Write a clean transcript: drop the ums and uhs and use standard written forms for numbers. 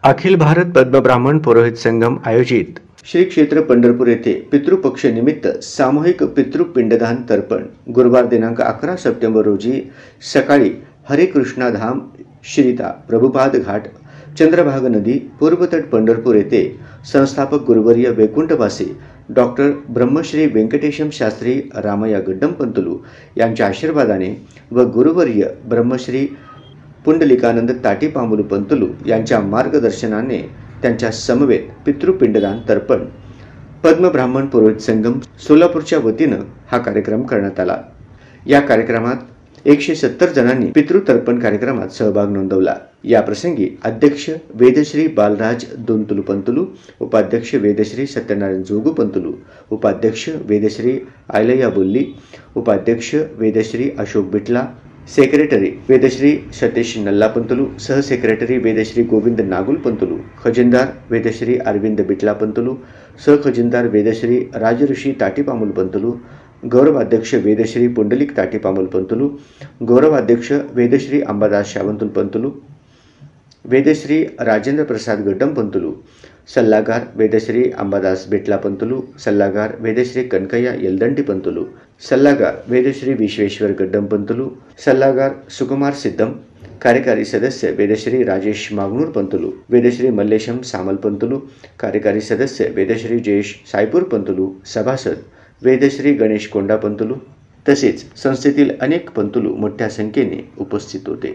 अखिल भारत पद्मब्राह्मण पुरोहित संगम आयोजित श्री क्षेत्र पंढरपूर येथे पितृपक्ष निमित्त सामूहिक पितृपिंडदान तर्पण गुरुवार दिनांक 11 सप्टेंबर रोजी सकाळी हरे कृष्णा धाम श्रीता प्रभुपाद घाट चंद्रभागा नदी पूर्वतट पंढरपूर येथे संस्थापक गुरुवर्य वैकुंठवासी डॉक्टर ब्रह्मश्री वेंकटेशम शास्त्री रामय्या गड्डम पंतुलू यांच्या आशीर्वादाने व गुरुवर्य ब्रह्मश्री पुंडलिकानंद ताटीपामुलू पंतुलू यांच्या मार्गदर्शनाने त्यांच्या समवेत पितृपिंडदान तर्पण पद्मब्राह्मण पुरोहित संगम सोलापूरच्या वतीनं हा कार्यक्रम करण्यात आला। या कार्यक्रमात 170 जणांनी पितृतर्पण कार्यक्रमात सहभाग नोंदवला। या प्रसंगी अध्यक्ष वेदश्री बालराज दोंतुलू पंतुलू, उपाध्यक्ष वेदश्री सत्यनारायण जोगू पंतुलू, उपाध्यक्ष वेदश्री आयलया बोल्ली, उपाध्यक्ष वेदश्री अशोक बिटला, सेक्रेटरी वेदश्री सतीश नल्ला पंतुलू, सहसेक्रेटरी वेदश्री गोविंद नागुल पंतुलू, खजिनदार वेदश्री अरविंद बिटला पंतुलू, सहखजिनदार वेदश्री राजऋषी ताटीपामुल पंतुलू, गौरवाध्यक्ष वेदश्री पुंडलिक ताटीपामुल पंतुलू, गौरवाध्यक्ष वेदश्री अंबादास शावंतुल पंतुलू, वेदश्री राजेंद्र प्रसाद गड्डम पंतुलू, सल्लागार वेदश्री अंबादास बिटला पंतुलू, सल्लागार वेदश्री कनकय्या यलदंडी पंतुलू, सल्लागार वेदश्री विश्वेश्वर गड्डम पंतुलू, सल्लागार सुकुमार सिद्धम, कार्यकारी सदस्य वेदश्री राजेश मागनूर पंतुलू, वेदश्री मल्लेशम सामल पंतुलू, कार्यकारी सदस्य वेदश्री जयेश सायपूर पंतुलू, सभासद वेदश्री गणेश कोंडा पंतुलू तसेच संस्थेतील अनेक पंतुलू मोठ्या संख्येने उपस्थित होते।